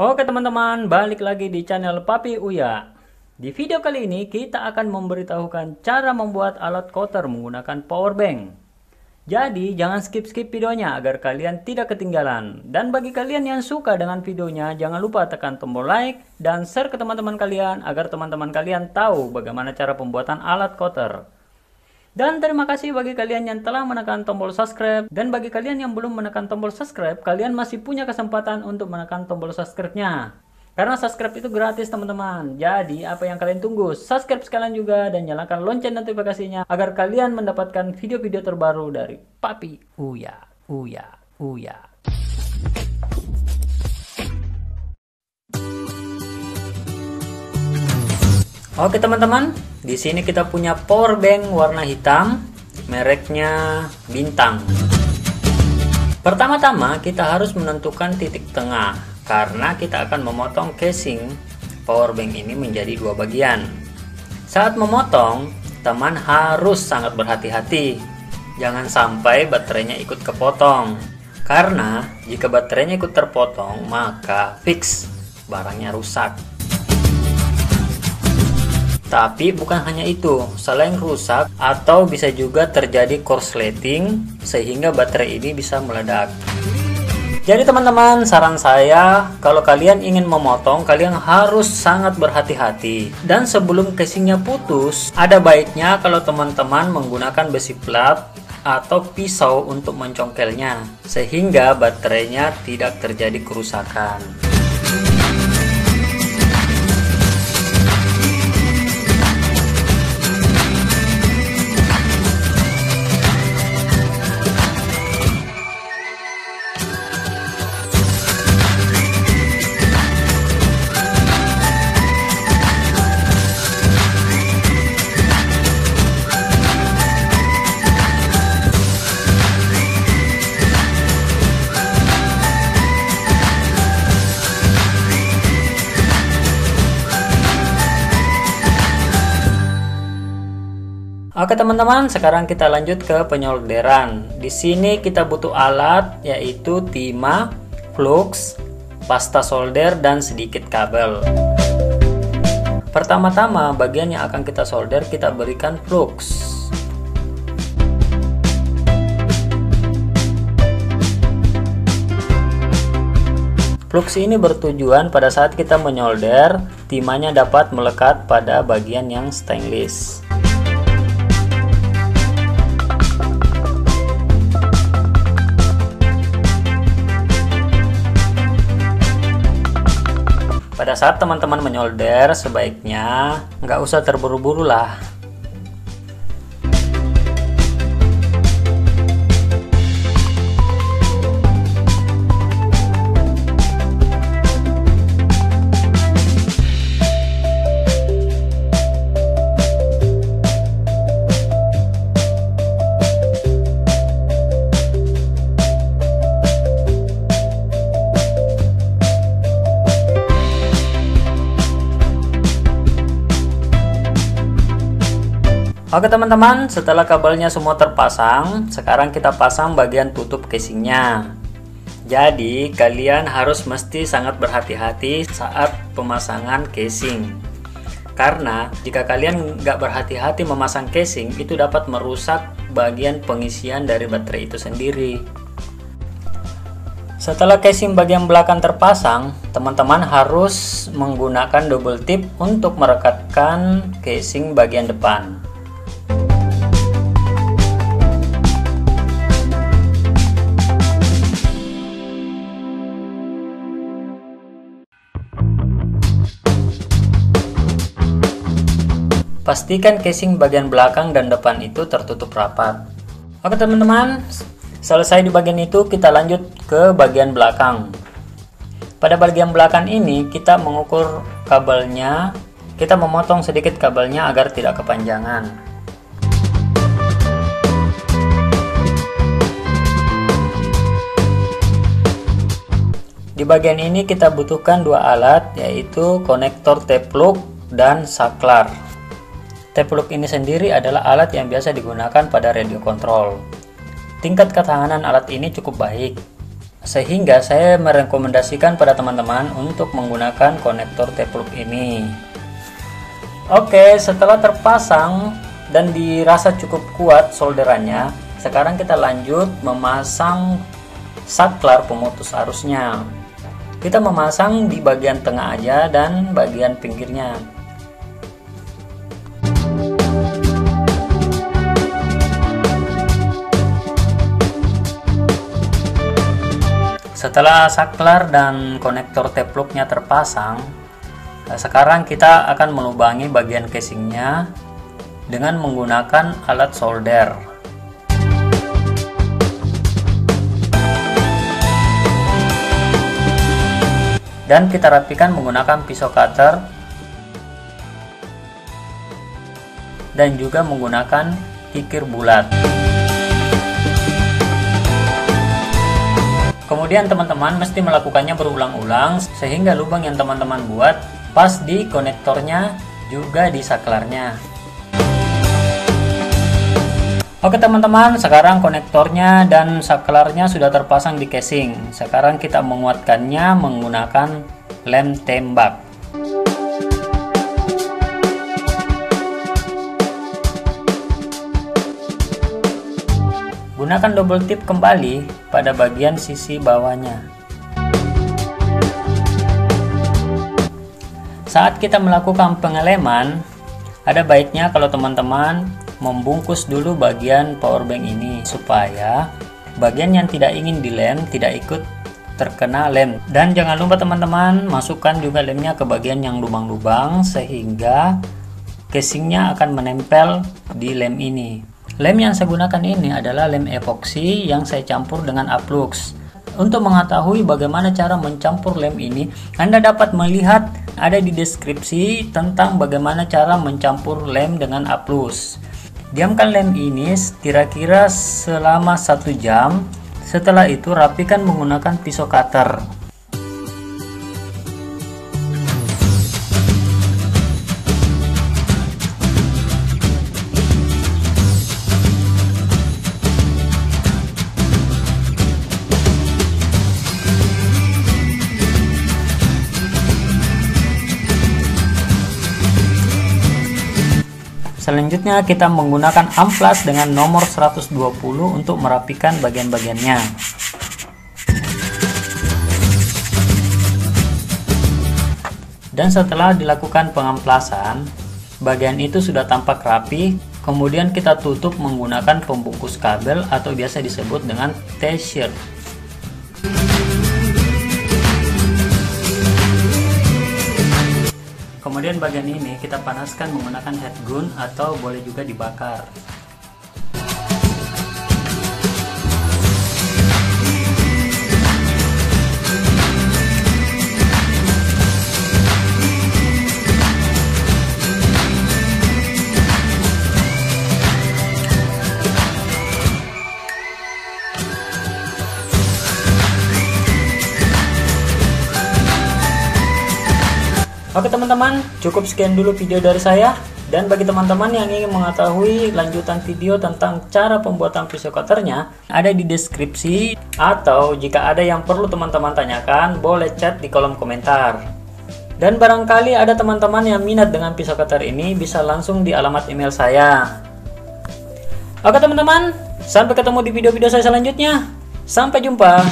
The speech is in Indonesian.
Oke teman-teman, balik lagi di channel Papi Uya. Di video kali ini kita akan memberitahukan cara membuat alat counter menggunakan power bank. Jadi jangan skip-skip videonya agar kalian tidak ketinggalan. Dan bagi kalian yang suka dengan videonya, jangan lupa tekan tombol like dan share ke teman-teman kalian agar teman-teman kalian tahu bagaimana cara pembuatan alat counter. Dan terima kasih bagi kalian yang telah menekan tombol subscribe. Dan bagi kalian yang belum menekan tombol subscribe, kalian masih punya kesempatan untuk menekan tombol subscribe-nya. Karena subscribe itu gratis teman-teman. Jadi apa yang kalian tunggu? Subscribe sekalian juga dan nyalakan lonceng notifikasinya agar kalian mendapatkan video-video terbaru dari Papi Uya. Oke teman-teman, di sini kita punya power bank warna hitam, mereknya Bintang. Pertama-tama kita harus menentukan titik tengah karena kita akan memotong casing power bank ini menjadi dua bagian. Saat memotong, teman harus sangat berhati-hati. Jangan sampai baterainya ikut kepotong. Karena jika baterainya ikut terpotong, maka fix barangnya rusak. Tapi bukan hanya itu, selain rusak atau bisa juga terjadi korsleting sehingga baterai ini bisa meledak. Jadi teman-teman, saran saya kalau kalian ingin memotong, kalian harus sangat berhati-hati. Dan sebelum casingnya putus, ada baiknya kalau teman-teman menggunakan besi plat atau pisau untuk mencongkelnya sehingga baterainya tidak terjadi kerusakan. Oke teman-teman, sekarang kita lanjut ke penyolderan. Di sini kita butuh alat yaitu timah, flux, pasta solder dan sedikit kabel. Pertama-tama bagian yang akan kita solder kita berikan flux. Flux ini bertujuan pada saat kita menyolder, timahnya dapat melekat pada bagian yang stainless. Pada saat teman-teman menyolder, sebaiknya nggak usah terburu-buru lah. Oke teman-teman, setelah kabelnya semua terpasang, sekarang kita pasang bagian tutup casingnya. Jadi kalian harus mesti sangat berhati-hati saat pemasangan casing. Karena jika kalian nggak berhati-hati memasang casing, itu dapat merusak bagian pengisian dari baterai itu sendiri. Setelah casing bagian belakang terpasang, teman-teman harus menggunakan double tip untuk merekatkan casing bagian depan. Pastikan casing bagian belakang dan depan itu tertutup rapat. Oke teman-teman, selesai di bagian itu kita lanjut ke bagian belakang. Pada bagian belakang ini kita mengukur kabelnya, kita memotong sedikit kabelnya agar tidak kepanjangan. Di bagian ini kita butuhkan dua alat, yaitu konektor T-plug dan saklar. T-plug ini sendiri adalah alat yang biasa digunakan pada radio kontrol. Tingkat ketahanan alat ini cukup baik. Sehingga saya merekomendasikan pada teman-teman untuk menggunakan konektor T-plug ini. Oke, setelah terpasang dan dirasa cukup kuat solderannya, sekarang kita lanjut memasang saklar pemutus arusnya. Kita memasang di bagian tengah aja dan bagian pinggirnya. Setelah saklar dan konektor T-plugnya terpasang, sekarang kita akan melubangi bagian casingnya dengan menggunakan alat solder. Dan kita rapikan menggunakan pisau cutter dan juga menggunakan kikir bulat. Kemudian teman-teman mesti melakukannya berulang-ulang sehingga lubang yang teman-teman buat pas di konektornya juga di saklarnya. Oke teman-teman, sekarang konektornya dan saklarnya sudah terpasang di casing. Sekarang kita menguatkannya menggunakan lem tembak. Gunakan double tip kembali pada bagian sisi bawahnya. Saat kita melakukan pengeleman, ada baiknya kalau teman-teman membungkus dulu bagian powerbank ini supaya bagian yang tidak ingin dilem tidak ikut terkena lem. Dan jangan lupa teman-teman masukkan juga lemnya ke bagian yang lubang-lubang sehingga casingnya akan menempel di lem ini. Lem yang saya gunakan ini adalah lem epoksi yang saya campur dengan Aplux. Untuk mengetahui bagaimana cara mencampur lem ini, Anda dapat melihat ada di deskripsi tentang bagaimana cara mencampur lem dengan Aplux. Diamkan lem ini kira-kira selama 1 jam. Setelah itu rapikan menggunakan pisau cutter. Selanjutnya kita menggunakan amplas dengan nomor 120 untuk merapikan bagian-bagiannya. Dan setelah dilakukan pengamplasan, bagian itu sudah tampak rapi. Kemudian kita tutup menggunakan pembungkus kabel atau biasa disebut dengan T-shirt. Kemudian bagian ini kita panaskan menggunakan heat gun atau boleh juga dibakar. Oke teman-teman, cukup sekian dulu video dari saya. Dan bagi teman-teman yang ingin mengetahui lanjutan video tentang cara pembuatan pisau cutternya, ada di deskripsi. Atau jika ada yang perlu teman-teman tanyakan, boleh chat di kolom komentar. Dan barangkali ada teman-teman yang minat dengan pisau cutter ini, bisa langsung di alamat email saya. Oke teman-teman, sampai ketemu di video-video saya selanjutnya. Sampai jumpa.